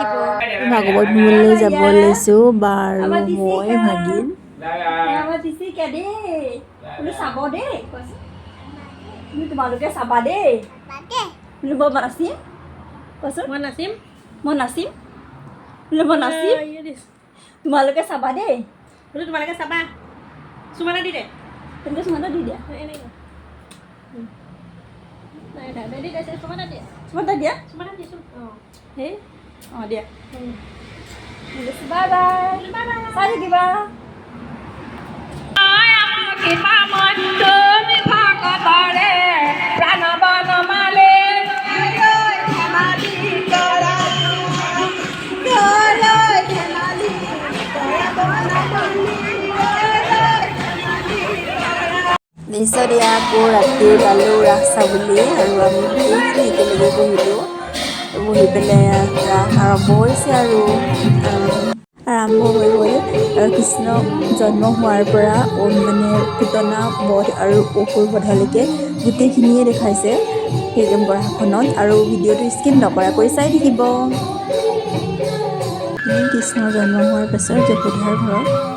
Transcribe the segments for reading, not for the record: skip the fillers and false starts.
থাকিব ভাগৱত মূললৈ যাব লৈছোঁ বাৰু মই ভাগিন চাব দেই তোমালোকে চাবা দেই মই নাচিম কৈছোঁ মই নাচিম মই নাচিম তোমালোকে চাবা দেই বোলো তোমালোকে চাবা চুমানা দি দে তেনেকৈ চুমানা দি দিয়া চুমানা দিয়া সেই অঁ দিয়া বাই বাই চাই থাকিবা নিশ্চয় আকৌ ৰাতি ওলালোঁ ৰাস চাবলৈ আৰু আমি গোটেইখিনি একেলগে বহিলোঁ বহি পেলাই ৰাস আৰম্ভ হৈছে আৰু আৰম্ভ হৈ গ'ল আৰু কৃষ্ণ জন্ম হোৱাৰ পৰা মানে পুতনা বধ আৰু অসুৰ বধলৈকে গোটেইখিনিয়ে দেখাইছে সেই বৰাহখনত আৰু ভিডিঅ'টো স্কিপ নকৰাকৈ চাই থাকিব কৃষ্ণ জন্ম হোৱাৰ পাছত যশোদাৰ ঘৰত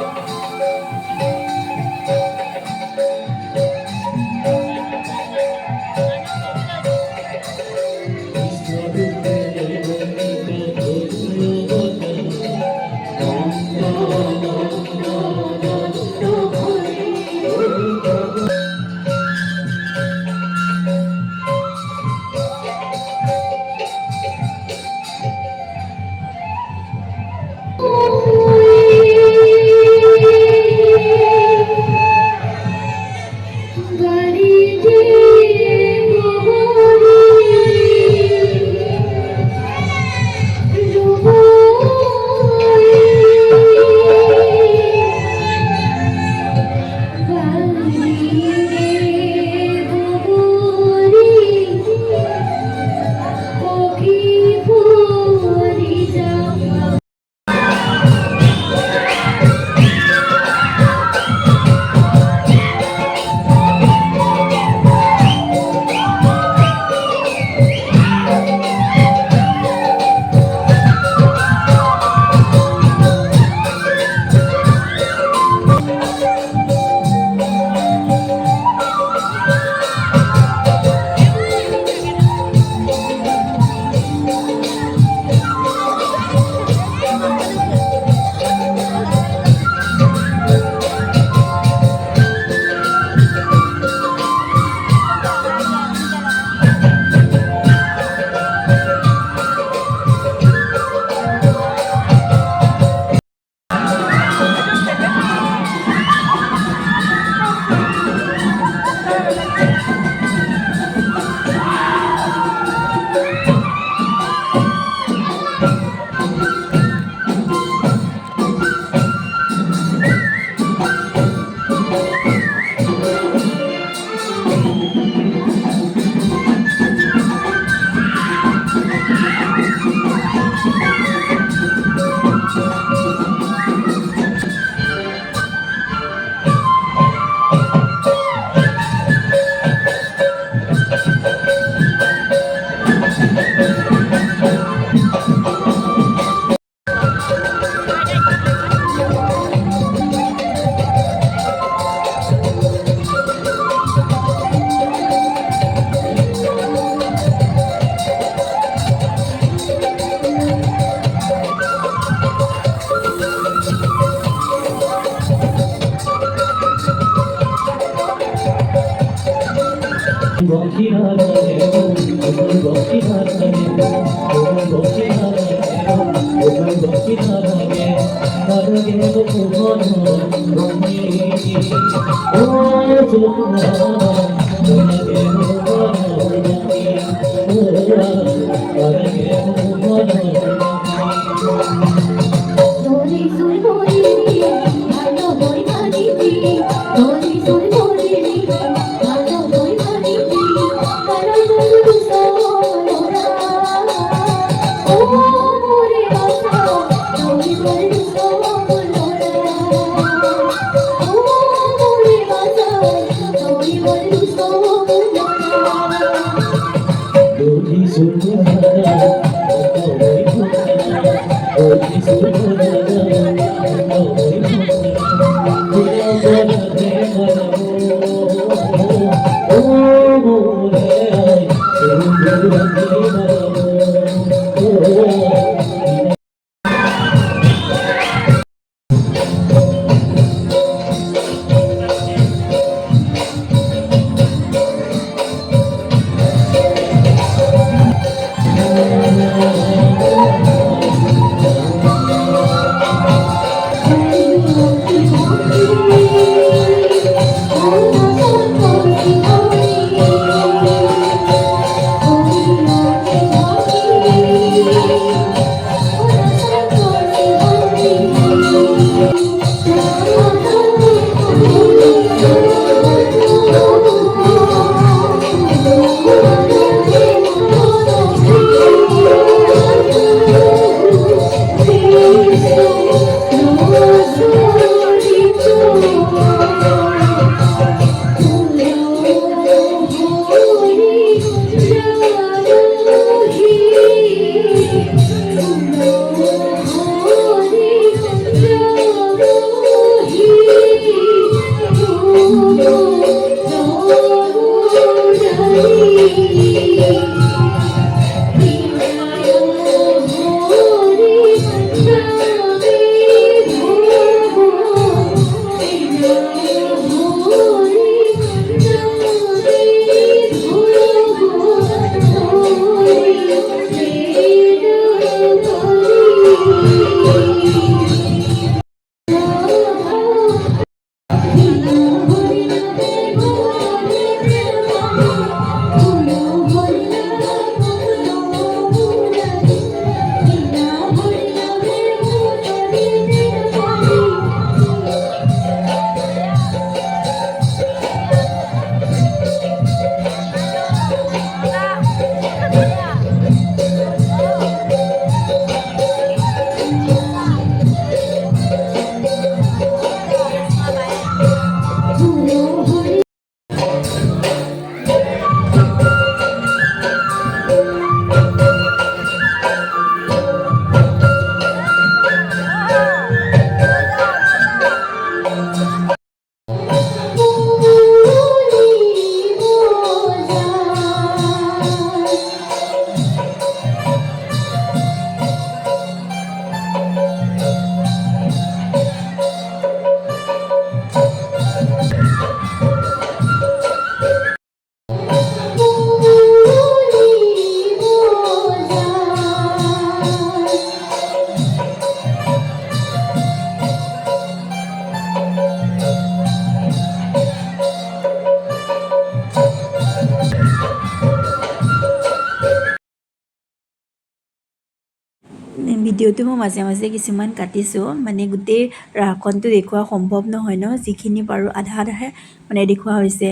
ভিডিঅ'টো মই মাজে মাজে কিছুমান কাটিছোঁ মানে গোটেই ৰাসখনটো দেখুওৱা সম্ভৱ নহয় ন, যিখিনি পাৰোঁ আধা আধাহে মানে দেখুওৱা হৈছে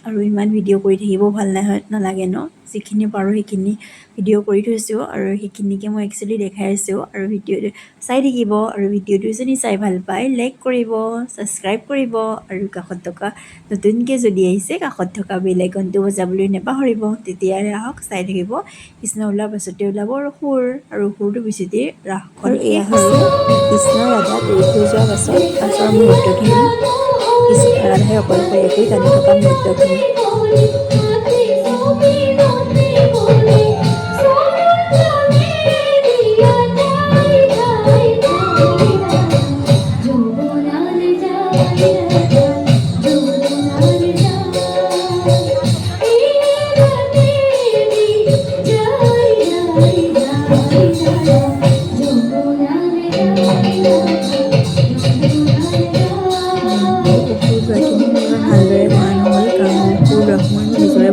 আৰু ইমান ভিডিঅ' কৰি থাকিব ভাল নালাগে ন, যিখিনি পাৰোঁ সেইখিনি ভিডিঅ' কৰি থৈছোঁ আৰু সেইখিনিকে মই একচুৱেলি দেখাই আছোঁ আৰু ভিডিঅ'টো চাই থাকিব আৰু ভিডিঅ'টো যদি চাই ভাল পায় লাইক কৰিব, ছাবস্ক্ৰাইব কৰিব আৰু কাষত থকা নতুনকৈ যদি আহিছে কাষত থকা বেল আইকনটো বজাবলৈ নাপাহৰিব। তেতিয়াহে আহক চাই থাকিব, কৃষ্ণ ওলোৱাৰ পাছতে ওলাব সুৰ আৰু সুৰটো বেছিতে ৰাসখন এয়া হৈছে কৃষ্ণ ৰাধাক এৰি থৈ যোৱাৰ পাছৰ মুহূৰ্তখিনি, কৃষ্ণ ৰাধাই অকলশৰীয়াকৈ টানি থকা মুহূৰ্তখিনি। সুৰগৰাখিনি মোৰ ইমান ভালদৰে কৰা নহ'ল কাৰণ সুৰ মই নিজৰে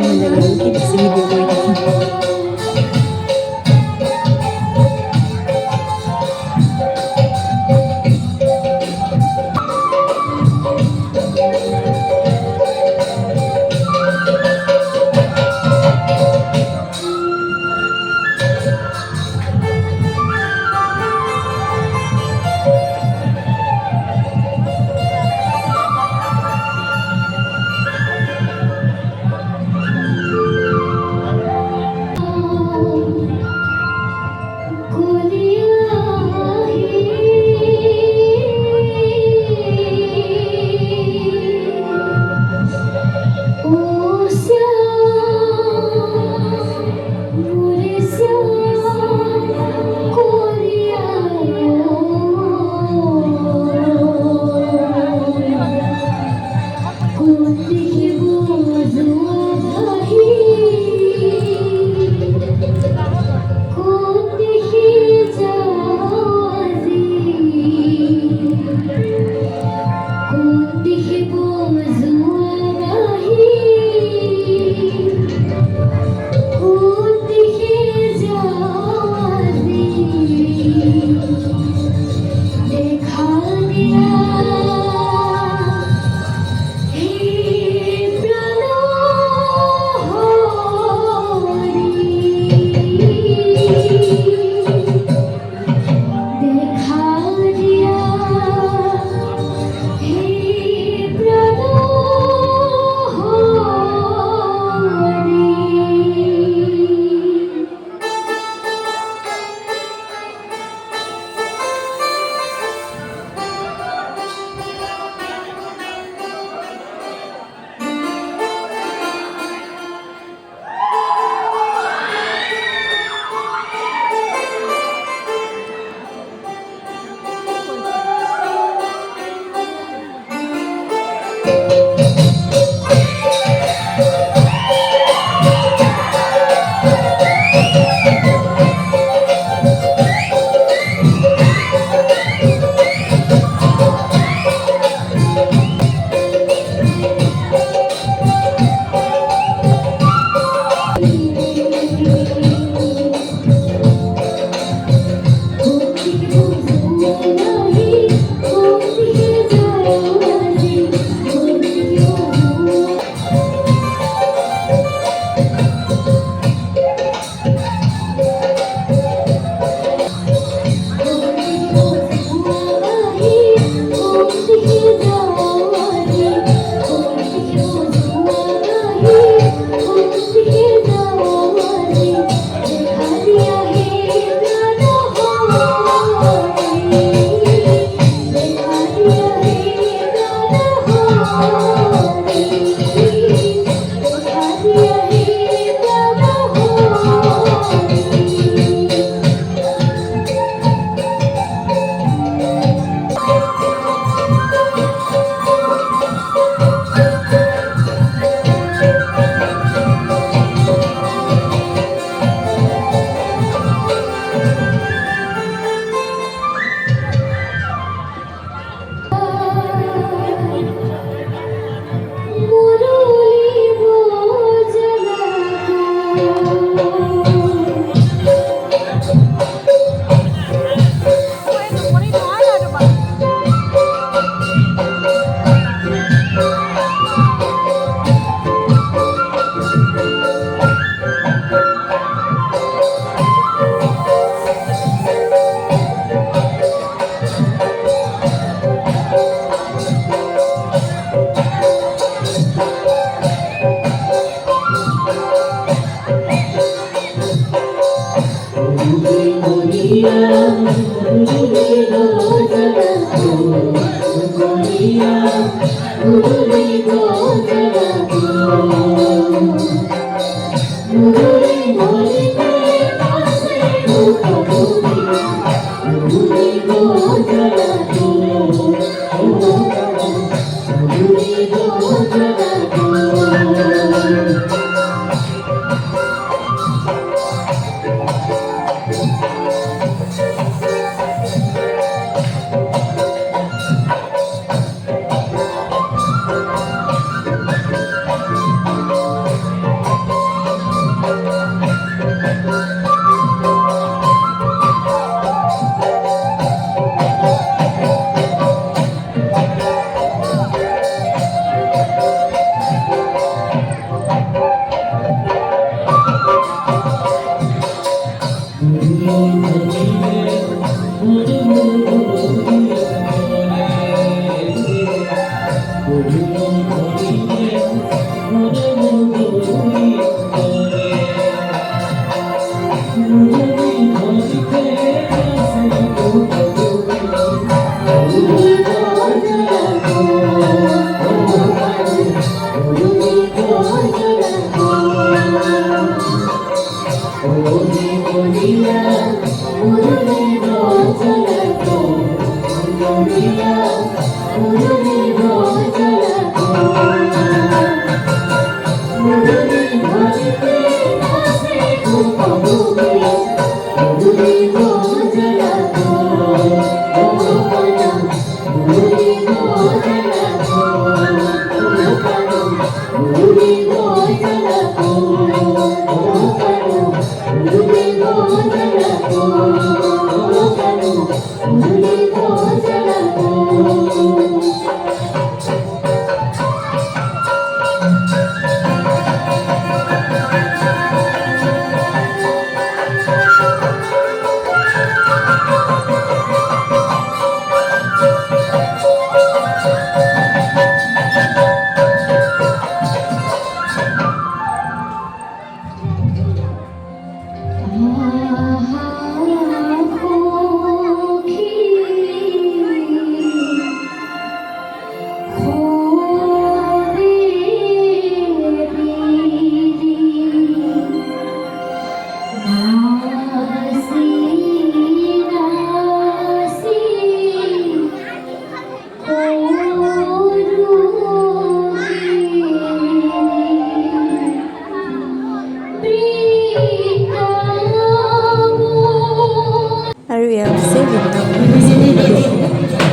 আৰু ইয়াৰ পিছে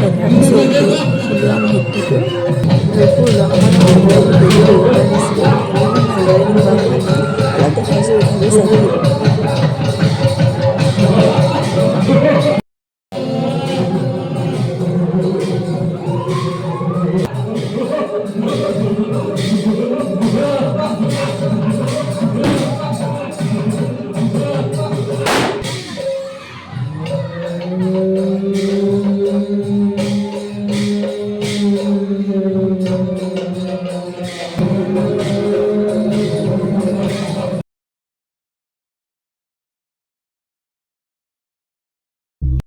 দেখাৰ পিছত ওলোৱা মুহূৰ্তটো আৰু ওলোৱা সময়ত ভালদৰে নিবা মানে অলপ দেখাইছোঁ